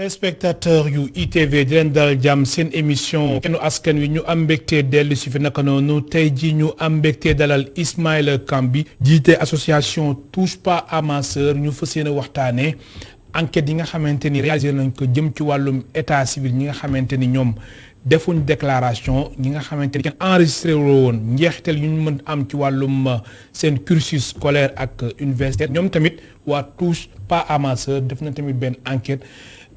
téléspectateur yu ITV di leen dalal jàmm seen émission kennu askan wi ñu am mbégte dellu si fi naka noonu tey ji ñu am mbégte dalal Ismaïla Kambi jiite association touche pas à ma sœur ñu fas yéene waxtaanee enquête yi nga xamante ni réalisé nañ ko jëm ci wàllum état civil ñi nga xamante ni ñoom defuñ déclaration ñi nga xamante ni kenn enregistré woon njeexital yu ñu mën am ci wàllum seen cursus scolaire ak universitaire ñoom tamit waa touche pas à ma sœur def na tamit benn enquête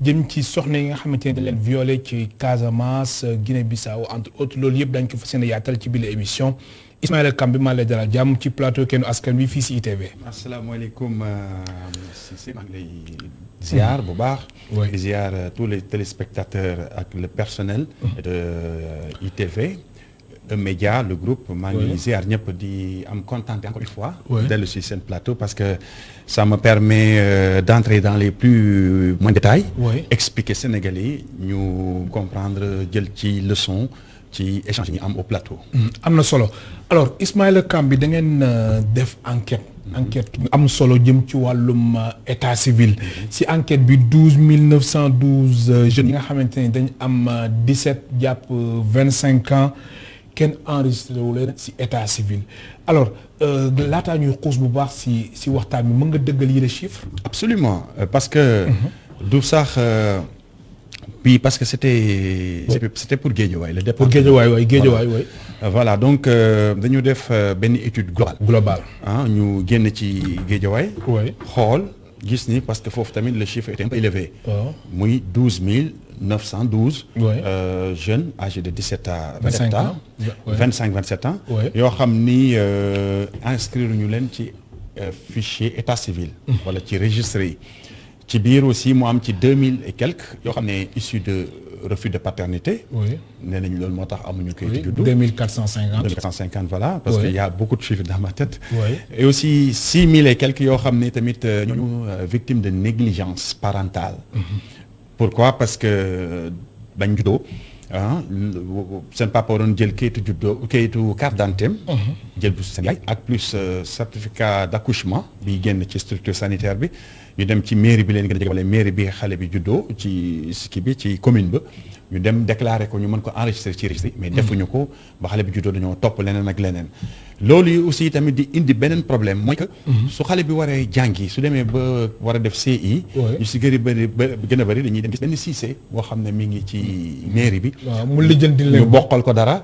jëm ci soxna yi nga xamante ne dañ leen violé ci Casamance Guinée-Bissau entre autres loolu yëpp dañ ko fas yéene yaatal ci biir émission Ismaïla Kambi maa lay dalal jàmm ci plateau kennu askan wi fii si ITV. asalaamaaleykum Cissé maa ngi lay ziar bu baax. di ziar tous les téléspectateurs ak le personnel. de ITV. Média le groupe maa ngi ziar ñëpp di am content encore une fois. dellu si seen plateau parce que ça me permet d'entrer dans les plus moindres détails. expliquer Sénégalais yi ñu comprendre jël ci leçon ci échange yi ñu am au plateau. am na solo alors Ismaïla Kambi da ngeen def enquête. enquête am solo jëm ci wàllum état civil. si enquête bi 12912 jeunes yi nga xamante ne dañ am 17 jàpp 25 ans. kenn enregistré wu leen ci état civil alors laataa ñuy xuus bu baax ci waxtaan bi mën nga dëggal yi les chiffres. absolument parce que. du sax puis parce que c'était pour Guédiawaye le départ. pour Guédiawaye voilà donc dañu def benn étude globale. ñu génn ci Guédiawaye. xool gis ni parce que foofu tamit le chiffre était un peu élevé. muy 12912. Jeunes âgés de 17 à 27 ans. 25-27 ans. yoo xam ni inscrire ñu leen ci fichier état civil. wala ci registre yi. ci biir aussi mu am ci 2000 et quelques yoo xam ne issus de refus de paternité. nee nañ loolu moo tax amuñu koy juddu. 2450 voilà. parce que y a beaucoup de chiffres dans ma tête. et aussi 6000 et quelques yoo xam ne tamit ñooñu victime de négligence parentale. pourquoi parce que bañ juddoo seen papa waroon jël kayitu juddoo kayitu carte d'identité jël bu seen yaay ak plus certificat d'accouchement bi génn ci structure sanitaire bi ñu dem ci mairie bi leen gën a jege wala mairie bi xale bi juddoo ci kii bi ci commune ba ñu dem déclarer ko ñu mën ko enregistrer ci registre mais defuñu ko ba xale bi juddoo dañoo topp leneen ak leneen loolu yi aussi tamit di indi beneen problème mooy que su xale bi waree jàngi su demee ba war a def CI ñu si gën a bëri dañuy dem gis benn Cissé boo xam ne mi ngi ci mairie bi mu lijjanti leen ñu bokkal ko dara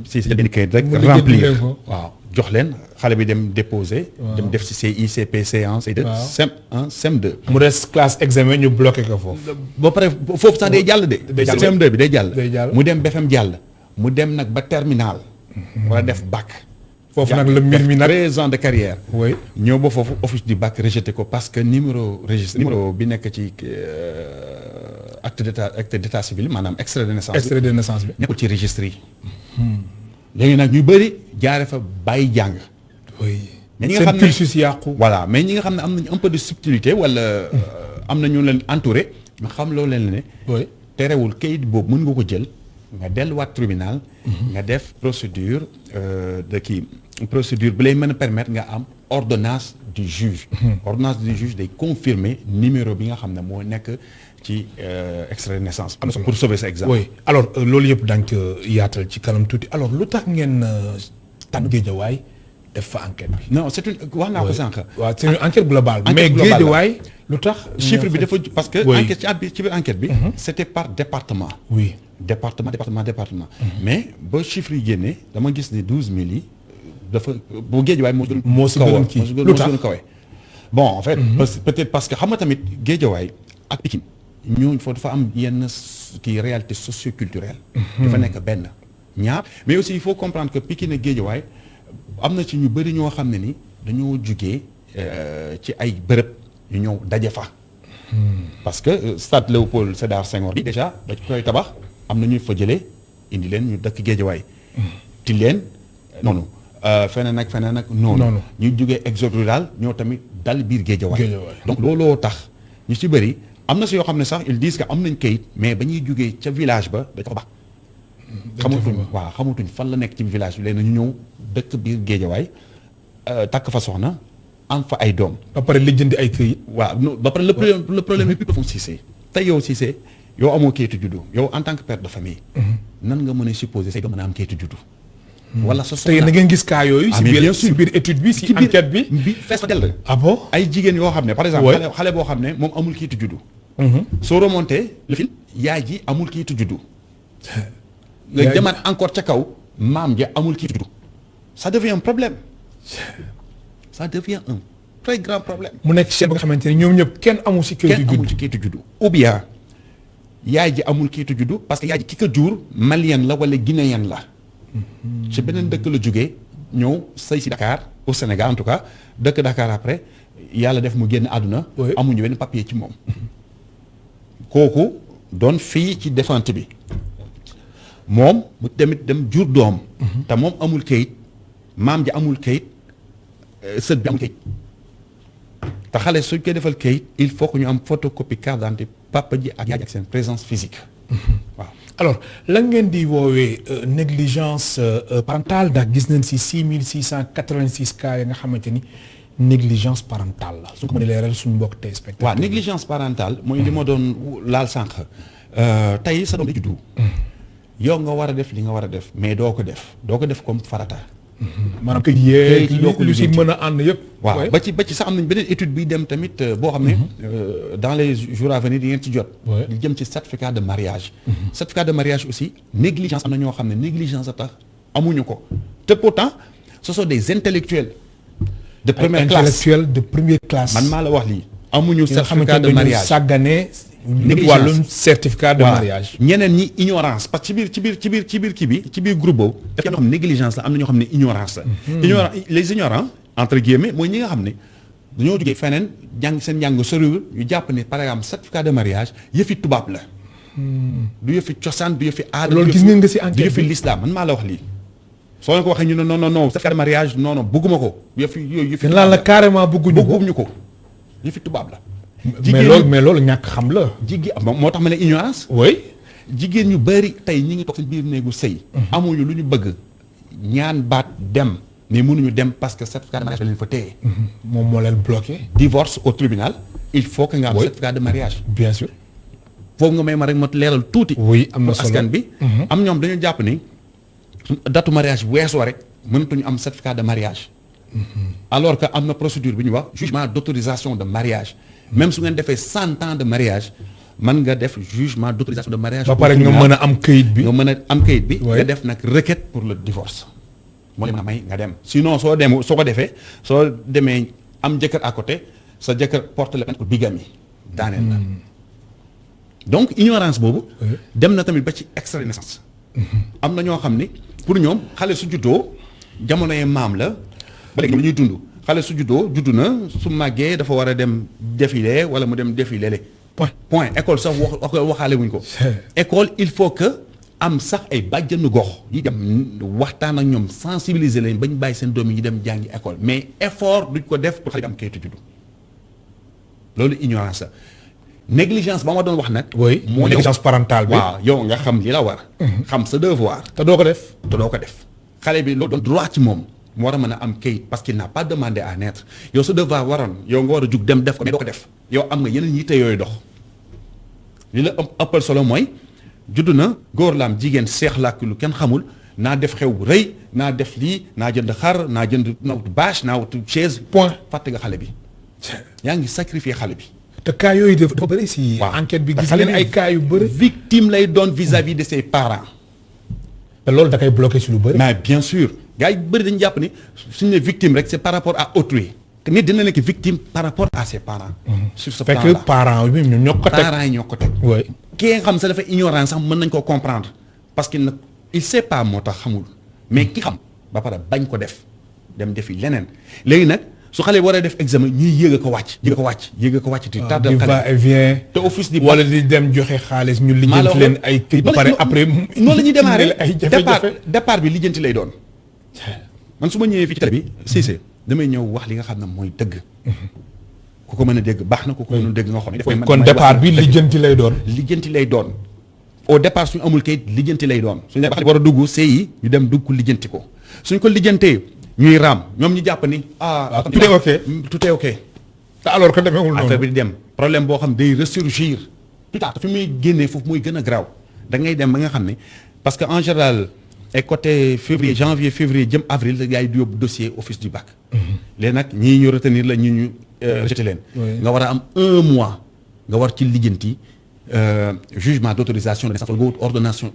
Cissé benn kayit rek remplir waaw jox leen xale bi dem déposer dem def ci CI CP C1 C2 CM1 CM2 mu des classe examen ñu bloqué ko foofu ba pare foofu sax day jàll de CM2 bi day jàll mu dem BFM jàll mu dem nag ba terminal wala def bac foofu nag le mbir mi nag 13 ans de carrière ñëw ba foofu office du bac rejeté ko parce que numéro bi nekk ci acte d'état civil maanaam extrait de naissance bi nekkul ci registre yi léegi nag ñu bëri jaare fa bàyyi jàng. mais ñi nga xam ne cursus yàqu. voilà mais ñi nga xam ne am nañu un peu de subtilité wala am na ñu leen entouré ñu xam loo leen ne. terewul kayit boobu mën nga ko jël nga delluwaat tribunal. nga def procédure procédure bi lay mën a permettre nga am ordonnance du juge. ordonnance du juge day confirmer numéro bi nga xam ne moo nekk ci extrait de naissance. pour sauver sa examen. oui alors loolu yëpp dañ ko yaatal ci kanam tuuti alors lu tax ngeen tànn Guédiawaye def fa enquête bi. non c'est une wax naa ko sànq. waaw c'est une enquête globale. mais Guédiawaye lu tax. chiffre bi dafa parce que. enquête ci biir enquête bi. c'était par département. département. mais ba chiffre yi génnee dama gis ne 12000 yi dafa bu Guédiawaye moo si gënoon kii lu tax kawe. bon en fait. peut-être parce que xam nga tamit Guédiawaye ak Pikine ñooñu foofu dafa am yenn kii réalité socio-culturelle. dafa nekk benn ñaar mais aussi il faut comprendre que Pikine ak Guédiawaye am na ci ñu bëri ñoo xam ne ni dañoo jugee ci ay bërëb ñu ñëw daje fa. parce que stade Léopold Sédar Senghor bi déjà dañ koy tabax am na ñu fa jëlee indi leen ñu dëkk Guédiawaye. ti leen noonu feneen ak noonu. ñu jugee exode rural ñoo tamit dal biir Guédiawaye. donc looloo tax ñu ci bëri. am na si yoo xam ne sax ils disent que am nañ kayit mais ba ñuy jógee ca village ba dañ ko ba xamatuñ fan la nekk ci village bi léegi ñu ñëw dëkk biir Guédiawaye takk fa soxna am fa ay doom. ba pare lijjanti ay kayit. waaw ba pare le problème est plus profond Cissé tey yow Cissé yow amoo kayitu juddu yow en tant que père de famille. nan nga mën a supposer say doom mën a am kayitu juddu. wala sa soxna tey na ngeen gis cas yooyu. si biir étude bi si enquête bi. fees fa dell. ah bon ay jigéen yoo xam ne par exemple. xale boo xam ne moom amul kayitu juddu. soo remonté le fil yaay ji amul kayitu juddu. nga demaat encore ca kaw maam ja amul kayitu juddu. ça devient un problème. ça devient un très grand problème. mu nekk chaîne ba nga xamante ne ñoom ñëpp kenn amul si kayitu juddu. ou bien yaay ji amul kayitu juddu parce que yaay ji ki ko jur malien la wala guinéen la. ci beneen dëkk la jógee ñëw sëy si Dakar au Sénégal en tout cas dëkk Dakar après yàlla def mu génn àdduna. amuñu benn papier ci moom. kooku doon fii ci défunte bi moom mu tamit dem jur doom. te moom amul kayit maam ji amul kayit sët bi amul kayit. te xale suñ koy defal kayit il faut que ñu am photocopie carte d'identité papa ji ak yaay ji ak seen présence physique waaw. alors lan ngeen di woowee négligence parentale ndax gis nañ si 6686 cas yi nga xamante ni négligence parentale la su ko mënee leeral suñu mbokk tey spectateur. waaw négligence parentale mooy li ma doon laal sànq tey sa doom day juddu yow nga war a def li nga war a def mais doo ko def comme farata. maanaam kay yéeg lu si mën a ànd yëpp. waaw ba ci sax am nañ beneen étude bi dem tamit boo xam ne dans les jours à venir di ngeen ci jot. di jëm ci certificat de mariage. certificat de mariage aussi négligence am na ñoo xam ne négligence a tax amuñu ko te pourtant ce sont des intellectuels de première classe man maa la wax lii. amuñu certificat de mariage sàggane wàllum certificat de mariage. ñeneen ñi ignorance parce que ci biir kii bi ci biir groupe boobu. daf ñoo xam négligence la am na ñoo xam ne ignorance la. les ignorants entre guillemets mooy ñi nga xam ne dañoo jógee feneen jàng seen njàng soriwul ñu jàpp ne par exemple certificat de mariage yëfi tubaab la. du yëfi cosaan du yëfi aada. loolu gis ngeen nga si enquête du yëfi l'islam man maa la wax lii. soo leen ko waxee ñu ne non certificat de mariage non bëgguma ko yëfi lan la carrément bëgguñu ko yëfi tubaab la. mais loolu ñàkk xam la. jigéen moo tax ma ne ignorance. oui. jigéen ñu bëri tey ñi ngi toog seen biir néegu sëy. amuñu lu ñu bëgg ñaan baat dem mais mënuñu dem parce que certificat de mariage leen fa téye. moom moo leen bloqué. divorce au tribunal il faut que nga am certificat de mariage. bien sûr. foofu nga may ma rek ma leeral tuuti. oui am na solo askan bi. am ñoom dañu jàpp ni datu mariage weesoo rek mënatuñu am certificat de mariage. alors que am na procédure bi ñuy wax jugement d'autorisation de mariage. même su ngeen defee 100 ans de mariage mën nga def jugement d'autorisation de mariage. ba pare nga mën a am kayit bi. nga def nag requête pour le divorce. moo leen mën a may nga dem. sinon soo ko defee soo demee am jëkkër à côté sa jëkkër porte la plainte pour bigamie daaneel na. donc ignorance boobu. dem na tamit ba ci extrait de naissance. am na ñoo xam ni pour ñoom xale su juddoo jamonoy maam la ba léegi ñoom ñuy dund. xale su juddoo juddu na su màggee dafa war a dem défilé wala mu dem défilé le point école sax waxaale wuñ ko. école il faut que am sax ay bàjjanu gox yi dem waxtaan ak ñoom sensibiliser leen bañ bàyyi seen doom yi ñu dem jàngi école mais effort duñ ko def pour xale bi am kayitu juddu loolu ignorance la négligence ba ma doon wax nag. oui mooy négligence parentale bi. waaw yow nga xam li la war. xam sa devoir. te doo ko def. xale bi loolu doon droit ci moom. mu war a mën a am kayit parce qu'il n'a pas demandé à naître yow sa devoir waroon yow nga war a jug dem def ko mais doo ko def yow am nga yeneen yitte yooyu dox li la ëppal solo mooy judd na góor la am jigéen seex làkk lu kenn xamul naa def xew bu rëy naa def lii naa jënd xar naa jënd naa wut bâche naa wut chaise point fàtte nga xale bi yaa ngi sacrifier xale bi. te cas yooyu dafa bëri si. enquête bi gis ngeen ay cas yu bëri. victime lay doon vis-à-vis de ses parents. te loolu da koy bloqué si lu bëri. mais bien sûr. gars yi bëri dañu jàpp ni suñu ne victime rek c'est par rapport à autrui que nit dina nekk victime par rapport à ses parents. sur ce plan là fekk parents yi ñoo ko teg. parents yi ñoo ko teg. oui ki nga xam sax dafa ignorant sax mën nañ koo comprendre parce que nag il sait pas moo tax xamul mais ki xam ba pare bañ ko def dem defi leneen léegi nag su xale war a def examen ñuy yéeg a ko wàcc. di tardé xale va et vient. te office di wala di dem joxe xaalis ñu lijjanti leen ay kii ba pare après. noonu la ñuy démarrer ay jafe-jafe départ bi lijjanti lay doon. man su ma ñëwee fii ci télé bi Cissé damay ñëw wax li nga xam ne mooy dëgg. ku ko mën a dégg baax na ku ko mën a dégg nga xam ne. kon départ bi lijjanti lay doon. lijjanti lay doon au départ suñu amul kayit lijjanti lay doon suñu ne war a dugg CI ñu dem dugg ko lijjanti ko suñ ko lijjantee ñuy raam ñoom ñu jàpp ni. tout est ok tout est ok. te alors que demeewul noonu affaire bi di dem problème boo xam day ressurgir plus tard fi muy génnee foofu muy gën a garaaw da ngay dem ba nga xam ne parce que en général ay côté février janvier février jëm avril la gars yi di yóbbu dossier office du bac. léegi nag ñii ñu retenir la ñii ñu rejeté leen. nga war a am 1 mois nga war ci lijjanti jugement d' autorisation de naissance wala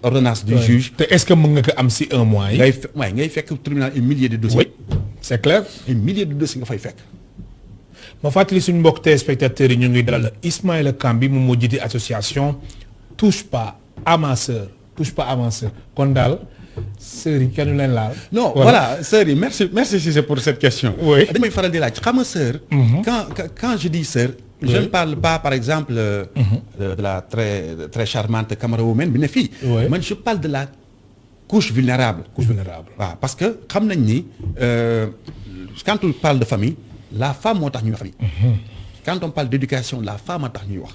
ordonnance du juge. te est ce que mën nga ko am si 1 mois yi. ngay fekk tribunal un millier de dossiers. oui c' est clair. un millier de dossiers nga fay fekk. ma fàttali suñu mbokk téléspectateurs yi ñu ngi dalal Ismaïla Kambi moom moo jiite association touche pas à ma sœur kon daal sœurs yi kenn leen laal. non voilà sœurs yi merci Cissé pour cette question. oui damay faral di laaj xam nga sœur. quand je dis sœur. je ne parle pas par exemple. de la très charmante Camara Women bi ne fii. man je parle de la couche vulnérable. waaw parce que xam nañ ni quand on parle de famille. la femme moo tax ñuy wax famille. quand on parle d' éducation la femme moo tax ñuy wax.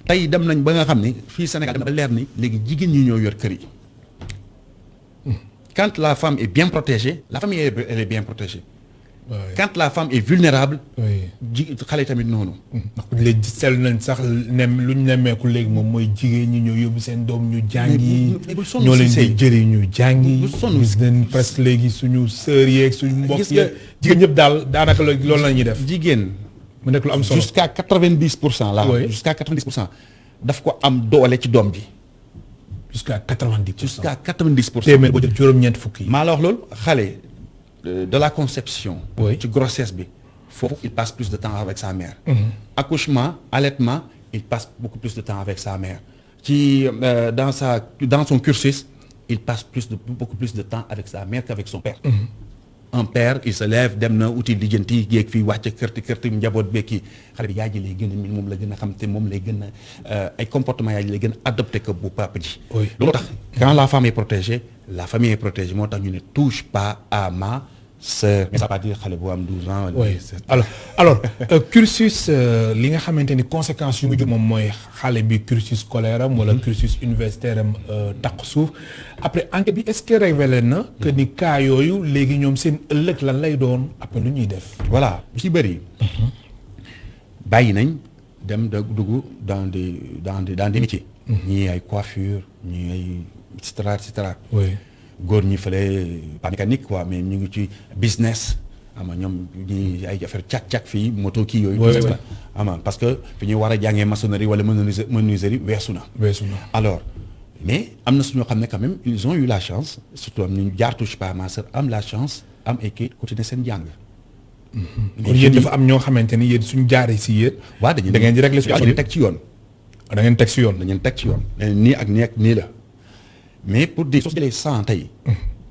tey dem nañ ba nga xam ni fii Sénégal dem ba leer ni léegi jigéen ñi ñoo yor kër yi. quand la femme est bien protégée la famille elle est bien protégée. quand la femme est vulnérable. xale tamit noonu. ndax léegi seetlu nañ sax lu ñu nemmeeku léegi moom mooy jigéen ñi ñoo yóbbu seen doom ñu jàngi. ñoo leen di jëri ñu jàngi. gis nañ presque léegi suñu sœur yeeg suñu mbokk yeeg. jigéen ñëpp daal daanaka loolu la ñuy def. jigéen. mu nekk lu am solo jusqu'à 90% là. jusqu'à 90% daf ko am doole ci doom ji. jusqu'à 90%. jusqu'à 90%. téeméer ba jot juróom-ñeent fukk yi. maa la wax loolu xale de la conception. ci grossesse bi. foofu il passe plus de temps avec sa mère. accouchement allaitement il passe beaucoup plus de temps avec sa mère. dans son cursus il passe beaucoup plus de temps avec sa mère qu'avec son père. un père il se lève dem na uti lijjanti géeg fii wàcc kërti njaboot beeg xale bi yaay ji lay gën a moom la gën a xam te moom lay gën a ay comportement yaay ji lay gën a adopté que bu papa ji. loolu tax quand la femme est protégée la famille est protégée moo tax ñu ne touche pas à ma sœur. mais ça veut pas dire xale bu am 12 ans. oui alors cursus li nga xamante ni conséquences yu mu jur moom mooy xale bi cursus scolaire am wala cursus universitaire am taq suuf après enquête bi est-ce que révélé na que ni cas yooyu léegi ñoom seen ëllëg lan lay doon après lu ñuy def. voilà lu ci bëri. bàyyi nañ dem dugg dans des métiers. ñii ay coiffure ñii ay et cetera. góor ñi fële pas mécanique quoi mais ñu ngi ci business ama ñoom ñi ay affaire càq-càq fii moto kii yooyu. ama parce que fi ñuy war a jàngee maçonnerie wala menuiserie weesu na. alors mais am na suñoo xam ne quand même ils ont eu la chance surtout am ñu jaar touche pas ma sœur am la chance am ay kayit continuer seen jàng. kon yéen dafa am ñoo xamante ni yéen suñu jaaree si yéen. waaw da ngeen di régler dañuy teg ci yoon. da ngeen teg si yoon. dañu teg ci yoon. nii ak nii la. mais pour dire soo jëlee 100 tey.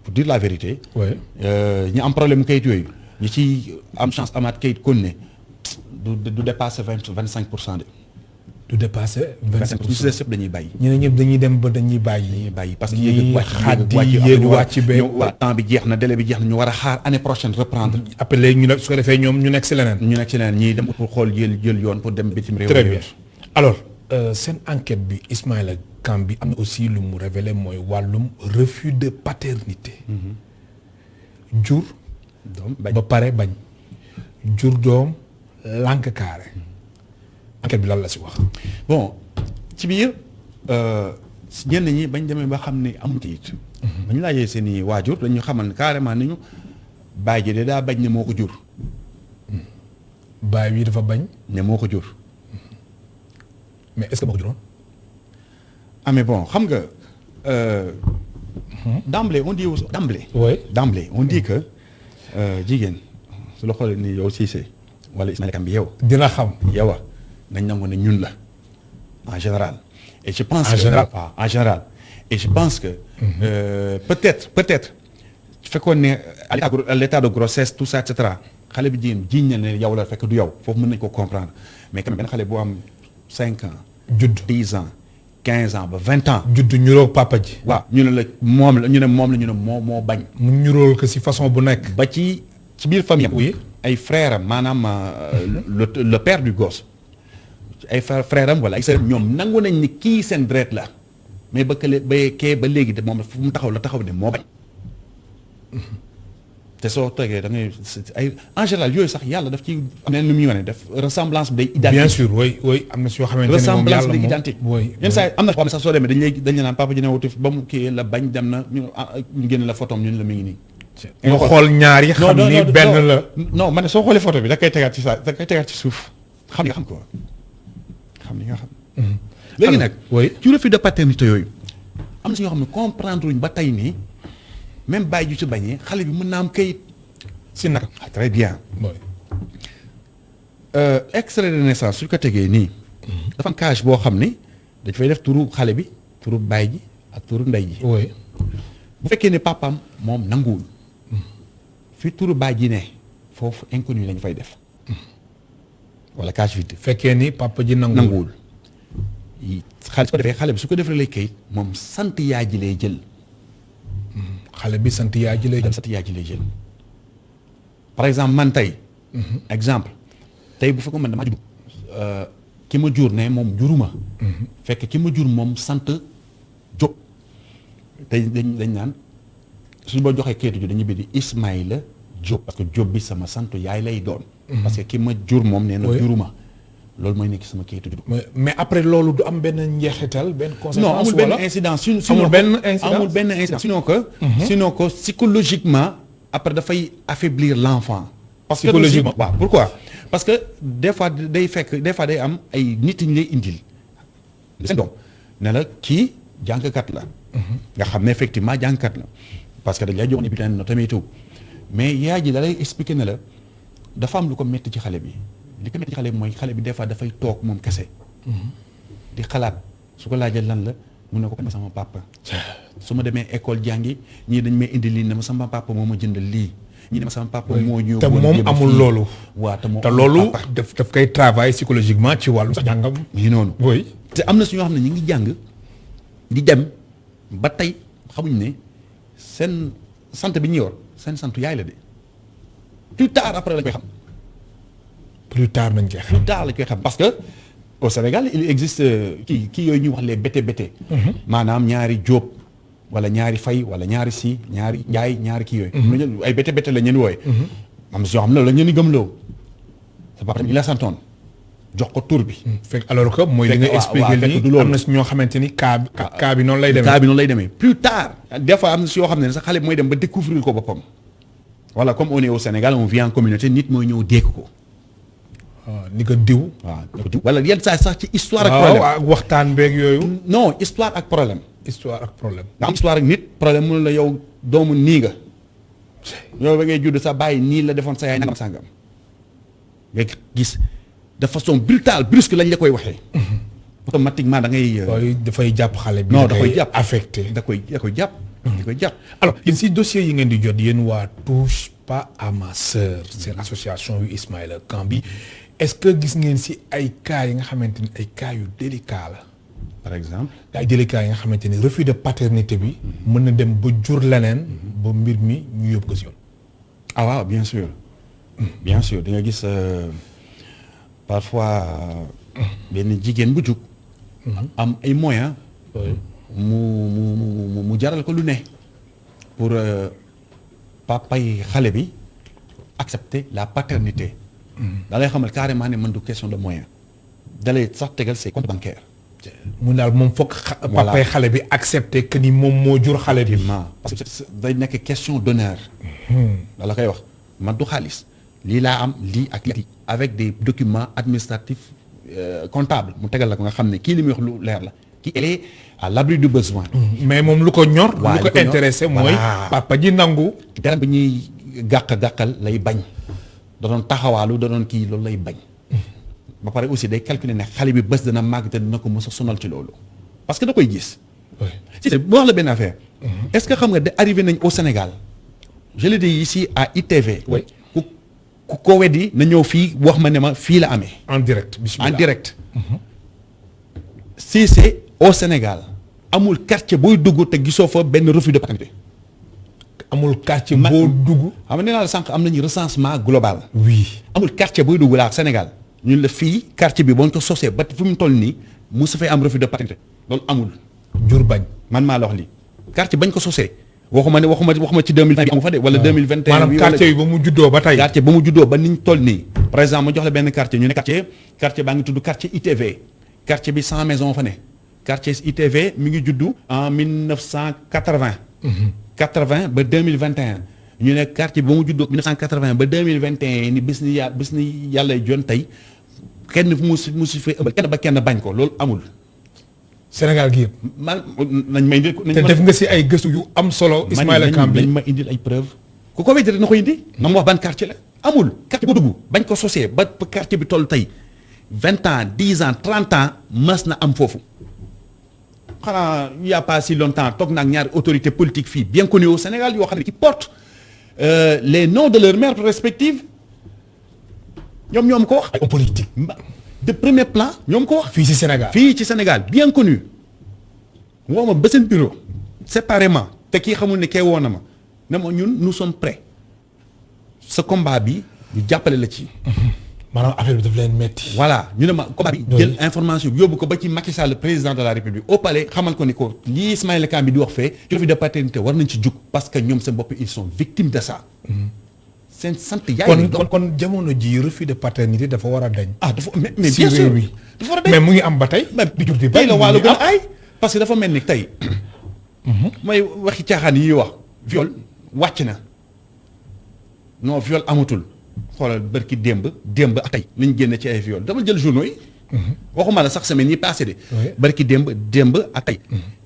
pour dire la vérité. ñi am problème kayit yooyu. ñi ci am chance amaat kayit kon ne du dépasser 25% de. du dépasser 25%. ñu si des yëpp dañuy bàyyi. ñu ne ñëpp dañuy dem ba dañuy bàyyi. parce que yéeg wàcc be temps bi jeex na délai bi jeex na ñu war a xaar année prochaine reprendre. après léegi ñu ne su ko defee ñoom ñu nekk si leneen. ñii dem pour xool jël yoon pour dem bitim réew. très bien alors seen enquête bi Ismaïla Kambi am na aussi lu mu révélé mooy wàllum refus de paternité. jur. doom bañ ba pare bañ. jur doom lànk kaare. enquête bi lan la si wax. bon ci biir ñenn ñi bañ demee ba xam ne amu ci it. bañ laajee seen i waajur dañu xamal ne carrément ni ñu baay ji de daa bañ ne moo ko jur. baay bi dafa bañ. ne moo ko jur. mais est-ce que moo ko juróon. ah mais bon xam nga d'emblée on dit d'emblée on dit que jigéen su la xoolee ni yow Cissé wala Ismaïla Kambi yow. dina xam yow nañ nangu ne ñun la en général. et je pense en général et je pense que. peut-être su fekkoon ne à l'état de grossesse tout ça et cetera xale bi jigéen jiiñ na ne yow la fekk du yow foofu mën nañ ko comprendre mais quand même benn xale boo am 5 ans. judd 10 ans 15 ans ba 20 ans. judd ñuróo papa ji. waaw ñu ne la moom la ñu ne moo bañ. mu ñuróol ko si façon bu nekk. ba ci biir famille oui ay frères am maanaam le père du gosse ay frères am wala ay sœurs ñoom nangu nañ ni kii seen deret la mais ba kële ba kee ba léegi de moom fu mu taxaw ne moo bañ. te soo tegee da ngay ay en général yooyu sax yàlla daf ci am na lu muy wane def ressemblance bi day identique. bien sûr oui am na si yoo xamante ne moom ressemblance yàlla bi day moom identique. oui yenn saa yi am na foo xam ne sax soo demee dañ la naan papa ji ne wuti ba mu kii la bañ dem na ñu génne la photo am ñun la mi ngi nii. nga xool ñaar yi xam ni benn la. non man soo xoolee photo bi da koy tegaat ci da koy tegaat ci suuf xam li nga xam ko xam li nga xam. léegi nag. oui ci refus de paternité yooyu am na si ñoo xam ne comprendre luñ ba tey nii même bàyyi ju ci bañee xale bi mën naa am kayit. si naka. très bien. oui. extrait de naissance su ko tegee nii. dafa am cage boo xam ni dañ fay def turu xale bi turu baay ji ak turu ndey ji. oui. bu fekkee ne papaam moom nanguwul. fi turu baay ji ne foofu inconnu lañ fay def. wala cage vide. fekkee ni papa ji nanguwul. xale su ko defee xale bi su ko defee lay kayit moom sant yaay ji lay jël. xale bi sant yaay ji lay jël. sant yaay ji lay jël. par exemple man tey. exemple tey bu fekkoon man damaa judd. ki ma jur ne moom juruma. fekk ki ma jur moom sant Diop. tey dañ naan suñu ba joxee kayitu ju dañuy bind Ismaïla Diop. parce que Diop bi sama sant yaay lay doon. parce que ki ma jur moom nee na juruma. loolu mooy nekk sama kayitu juddu. mais après loolu du am benn njeexital benn conséquence. non amul benn incidence. amul benn incidence amul benn incidence. sinon que psychologiquement après dafay affaiblir l'enfant. parce que psychologiquement waaw pourquoi. parce que des fois day am ay nit ñu lay indil. seen doom ne la kii jàngkat la. nga xam ne effectivement jàngkat la. parce que dañ lay jox ni bulletin de note et tout mais yaay ji da lay expliquer ne la dafa am lu ko métti ci xale bi. li ko métti ci xale bi mooy xale bi des fois dafay toog moom kese. di xalaat su ko laajee lan la mu ne ko ma sama papa. su ma demee école jàngi ñii dañ may indi lii ne ma sama papa moo ma jëndal lii. ñii ne ma sama papa moo ñëw. te moom amul loolu. waaw te loolu daf koy travailler psychologiquement ci wàllu sax jàngam. yi noonu. oui te am na si ñoo xam ne ñu ngi jàng di dem ba tey xamuñ ne seen sant bi ñu yor seen santu yaay la de plus tard après lañ koy xam. plus tard nañ koy xam. plus tard lañ koy xam parce que au Sénégal il existe kii yooyu ñuy wax les bété. maanaam ñaari Jóob wala ñaari Fay wala ñaari Si ñaari Njaay ñaari kii yooyu. ay bété la ñu leen wooye. am na si yoo xam ne la ñu leen gëmloo. c'est pas ñu la santoon jox ko tur bi. fekk alors que mooy li nga expliqué nii am na si ñoo xamante ni cas bi noonu lay demee. cas bi noonu lay demee plus tard. des fois am na si yoo xam ne sax xale bi mooy dem ba découvrir ko boppam. voilà comme on est au Sénégal on vit en communauté nit mooy ñëw dégg ko. ni ko diw. waaw wala yenn saa sax ci histoire ak problème ak waxtaan beeg yooyu. non histoire ak problème. histoire ak problème. nga am histoire ak nit problème mu ne la yow doomu nii nga. yow ba ngay judd sa bàyyi nii la defoon sa yaay nangam sàngam. nga gis de façon brutale brusque lañ la koy waxee. automatiquement da ngay. dafay jàpp xale bi. non da koy jàpp affecté. da koy jàpp. da koy jàpp. alors yéen si dossier yi ngeen di jot yéen waa touche pas à ma sœur seen association yu Ismaïla Kambi est-ce que gis ngeen si ay cas yi nga xamante ni ay cas yu délicat la. par exemple. ay délicat yi nga xamante ni refus de paternité bi. mën na dem ba jur leneen. ba mbir mi ñu yóbbu ko si yoon. ah waaw bien sûr. bien sûr di nga gis parfois benn jigéen bu jug. am ay moyens. mu jaral ko lu ne. pour papay xale bi accepter la paternité. da lay xamal carrément ne man du question de moyen. da lay sax tegal ses comptes bancaires. mu daal moom foog papay xale bi accepter que ni moom moo jur xale bi. parce que day nekk question d'honneur. da la koy wax man du xaalis. lii laa am lii ak lii avec des documents administratifs comptables mu tegal la ko nga xam ne kii li muy wax lu leer la kii elle est à l'abri du besoin. mais moom lu ko ñor. lu ko intéressé mooy. papa ji nangu. dara bi ñuy gàqal lay bañ. da doon taxawaalu da doon kii loolu lay bañ. ba pare aussi day calculer ne xale bi bés dana màgg te dina ko mës a sonal ci loolu. parce que da koy gis. si boo wax la benn affaire. est-ce que xam nga de arrivé nañ au Sénégal. je le dis ici à ITV. ku ko weddi na ñëw fii wax ma ne ma fii la amee. en direct bismillah en direct. si c'est au Sénégal amul quartier booy dugg te gisoo fa benn refus de paternité. amul quartier boo dugg. xam nga nee naa la sànq am nañu recensement global. oui amul quartier booy dugg laa Sénégal ñun la fii quartier bi boo ñu ko sosee ba fi mu toll nii mu su fay am refus de paternité loolu amul. jur bañ man maa la wax lii quartier bañ ko sosee waxuma ci 2020 bi amu fa de wala 2021. maanaam quartier yi ba mu juddoo ba tey. quartier ba mu juddoo ba niñ toll nii par exemple ma jox la benn quartier ñu ne quartier baa ngi tudd quartier ITV quartier bi 100 maisons fa ne quartier ITV mi ngi juddu en 1980. 80 ba 2021 ñu ne quartier bi ba mu juddoo 1980 ba 2021 ni bis ni yàlla jon tey kenn musu fi ëmbal kenn bañ ko loolu amul. Sénégal gi yëpp. man nañ may indi. te def nga si ay gëstu yu am solo. Ismaïla Kambi nañ ma indil ay preuve ku ko wéddi na ko indi. na ma wax ban quartier la amul. quartier bu dugg bañ ko sosee ba quartier bi toll tey 20 ans 10 ans 30 ans mas na am foofu. xanaa il y a pas si longtemps toog na ak ñaari autorités politiques fii bien connues au Sénégal yoo xam ne qui portent les noms de leurs mères respectives ñoom ko wax. ay politique. de premier plan ñoom ko wax. fii ci Sénégal fii ci Sénégal bien connu woo ma ba seen bureau séparément te kii xamul ne kee woo na ma ne ma ñun nous sommes prêts sa combat bi ñu jàppale la ci. maanaam affaire bi daf leen metti. voilà ñu ne ma combat bi jël information bi yóbbu ko ba ci Macky Sall le président de la République au palais xamal ko ni ko lii Ismaïla Kambi di wax fee ci refus de paternité war nañ ci jug parce que ñoom seen bopp ils sont victimes de ça. seen sant yaay kon jamono ji refus de paternité dafa war a dañ. dafa mais bien sûr dafa war a dañ mais mu ngi am ba tey. di jur di bay la wàllu gën a ay parce que dafa mel ni tey. mooy waxi caaxaan yi wax. viol wàcc na non viol amatul xoolal bërki démb ak tey liñ génne ci ay viol dama jël journaux yi. waxuma la sax semaine yi passé de. bërki démb ak tey.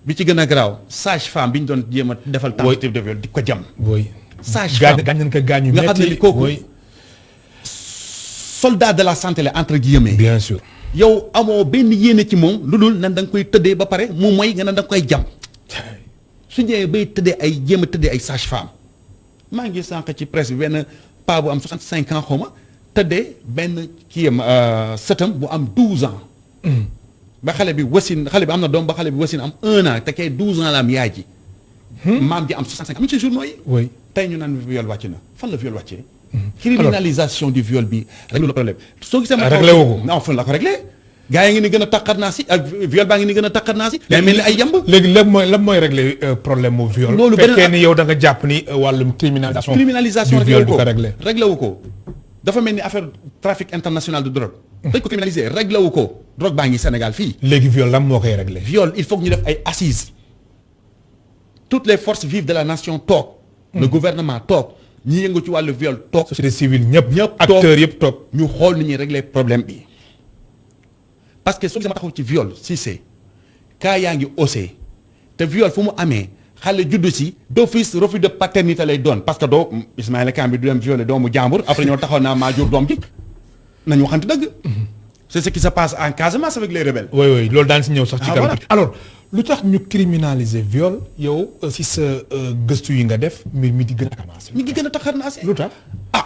bi ci gën a garaaw sage femme bi ñu doon jéem a defal tentative de viol di ko jam. sage femme gaañ nañ ko gaañu nga xam ne ni kooku soldat de la santé la entre guillemets. bien sûr. yow amoo benn yéene ci moom lu dul nan da nga koy tëddee ba pare mu mooy nga ne da nga koy jam su ñëwee bay tëddee ay jéem a tëddee ay sage femme maa ngi sànq ci presse bi benn paa bu am 65 ans xaw ma tëddee benn kii am sëtam bu am 12 ans. ba xale bi am na doom ba xale bi wasin am 1 an te kay 12 ans la am yaay ji. maam ji am 65 am ci journaux yi. oui tey ñu naan viol wàcc na fan la viol wàccee. criminalisation du viol bi réglé le problème. soo gisee ma réglé wu ko non fan la ko réglé. gars yi ngi ni gën a taqat naa si ak viol baa ngi ni gën a taqat naa si. day mel ni ay yamb. léegi lan mooy réglé problème mu viol. loolu beneen fekkee ni yow da nga jàpp ni wàllum criminalisation du viol du ko réglé wu ko dafa mel ni affaire trafic international de drogue. dañ ko criminalisé réglé wu ko. drogue baa ngi Sénégal fii. léegi viol lan moo koy réglé. viol il faut que ñu def ay assises. toutes les forces vives de la nation toog. le gouvernement toog. ñi yëngu ci wàllu viol toog. société civile ñëpp acteurs yëpp toog. ñu xool ni ñuy régler problème bi parce que soo gisee ma taxaw ci viol si c'est cas yaa ngi osé te viol fu mu amee xale juddu si d'office refus de paternité lay doon parce que doo Ismaïla Kambi du dem violer doomu jàmbur après ñoo taxaw naa maa jur doom ji nañu waxante dëgg. c'est ce qui se passe en Casamance avec les rebelles. oui loolu daan si ñëw sax ci kanam. alors lu tax ñu criminaliser viol yow si sa gëstu yi nga def mbir mi di gën a taxarnaase. ñu ngi gën a taxarnaase. lu tax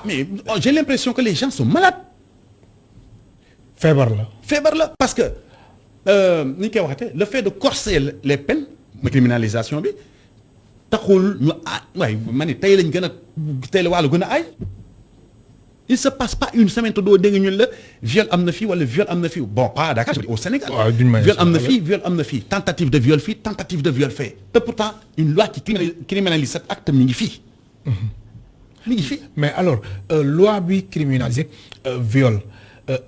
mais j'ai l'impression que les gens sont malades. feebar la parce que ni ñu koy waxatee le fait de corser les peines mooy criminalisation bi taxul ñu waaye ma ne tey lañ gën a tey la wàllu gën a aay. il se passe pas une semaine te doo dégg ñun la viol am na fii wala viol am na fii bon pas à Dakar au Sénégal. viol am na fii tentative de viol fii tentative de viol fee. te pourtant une loi qui criminalise cet acte mi ngi fii. mi ngi fii. mais alors loi bi criminaliser viol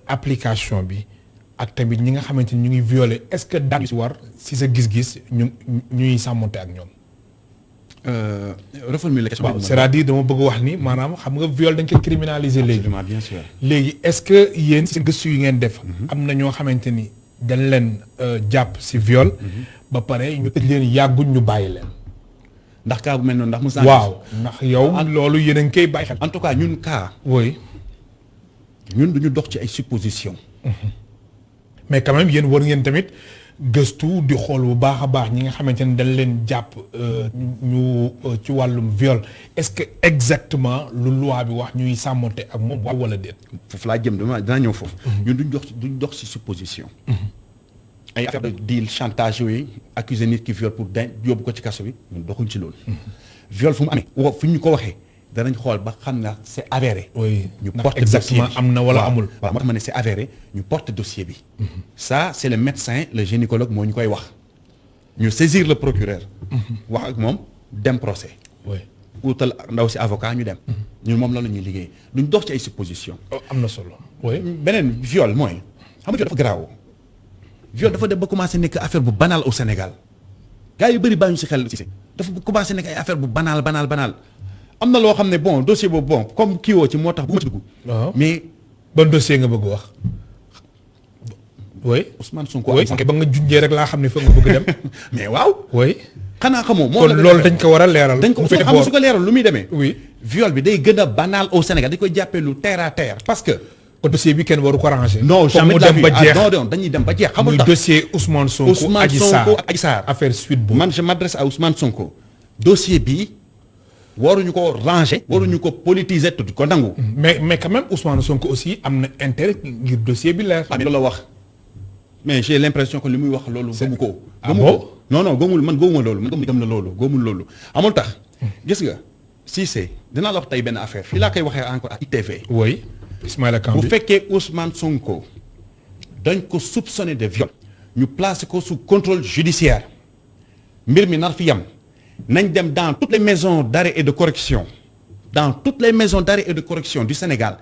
application bi ak tamit ñi nga xamante ni ñu ngi violer est-ce que daan si war si sa gis-gis ñuy sàmmonte ak ñoom. reformuler la question. waaw c'est-à-dire dama bëgg wax ni maanaam xam nga viol dañ koy criminaliser léegi. absolument bien sûr. léegi est-ce que yéen si gëstu yi ngeen def. am na ñoo xamante ni dañ leen jàpp si viol. ba pare ñu tëj leen yàgguñ ñu bàyyi leen. ndax cas bu mel noonu ndax mos naa. waaw ndax yow. loolu yéen a ngi koy bàyyi xel. en tout cas ñun cas. oui. ñun duñu dox ci ay suppositions. mais quand même yéen war ngeen tamit. gëstu di xool bu baax a baax ñi nga xamante ne dañ leen jàpp ñu ci wàllum viol est-ce que exactement lu loi bi wax ñuy sàmmonte ak moom wala déet. foofu laa jëm dinaa ñëw foofu. ñun duñ dox ci supposition. ay affaire de deal chantage yooyu accuser nit ki viol pour yóbbu ko ci kaso bi ñun doxuñ ci loolu. viol fu mu amee fu ñu ko waxee danañ xool ba xam na c'est avéré. oui ñu porte exactement am na wala amul. waaw moo tax ma ne c'est avéré ñu porte dossier bi. ça c'est le médecin le gynécologue moo ñu koy wax. ñu saisir le procureur. wax ak moom dem procès. oui utal ndaw si avocat ñu dem. ñun moom loolu la ñuy liggéey duñ dox ci ay supposition. am na solo. oui beneen viol mooy xam nga viol dafa garaaw. viol dafa dem ba commencé nekk affaire bu banal au Sénégal gars yu bëri bàyyi ñu si xel si dafa commencé nekk ay affaire bu banal. am na loo xam ne bon dossier boobu bon comme kii woo ci moo tax bu ma ci dugg. mais ban dossier nga bëgg wax. oui Ousmane Sonko. oui ba nga junjee rek laa xam ne fa nga bëgg dem. mais waaw. oui. xanaa xamoo moo kon loolu dañ ko war a leeral. dañ ko xam su ko leeral lu muy demee. oui viol bi day gën a banal au Sénégal dañ koy jàppee lu terre à terre parce que. kon dossier bi kenn waru ko ranger. non jamais mu dem ba jeex non dañuy dem ba jeex. xamul muy tax dossier Ousmane Sonko Adji Sarr affaire suite boobu. man je m'adresse à Ousmane Sonko. dossier bi waruñu ko ranger. waruñu ko politiser tudd ko nangu. mais quand même Ousmane Sonko aussi am na intérêt ngir dossier bi leer. loolu la wax mais j'ai l'impression que li muy wax loolu. gëmu ko gëmu ko non gëmul man gëmuma loolu man gëm la loolu gëmul loolu. amul tax gis nga Cissé dinaa la wax tey benn affaire fii laa koy waxee encore ak ITV. oui Ismaïla Kambi bu fekkee Ousmane Sonko dañ ko soupçonné de viol. ñu placé ko sous contrôle judiciaire mbir mi nar fi yam nañ dem dans toutes les maisons d'arrêt et de correction du Sénégal.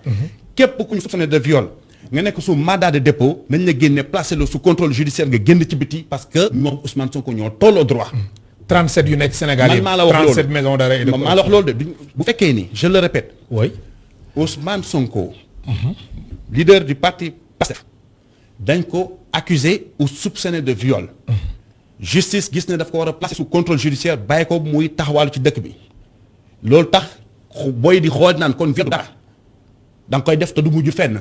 képp ku ñu soupçonné de viol. nga nekk sous mandat de dépôt nañ la génne placé le sous contrôle judiciaire nga génn ci biti parce que moom Ousmane Sonko ñoo tolloo droit. 37 yu nekk Sénégal yi. man maa la wax loolu 37 maisons d'arrêt et de correction. maa la wax loolu de bu fekkee ni je le répète. oui Ousmane Sonko. leader du parti PASTEF. dañ ko accusé ou soupçonné de viol. justice gis ne daf ko war a placer sous contrôle judiciaire bàyyi ko muy taxawaalu ci dëkk bi. loolu tax booy di xool naan kon viol dara da nga koy def te du mujj fenn.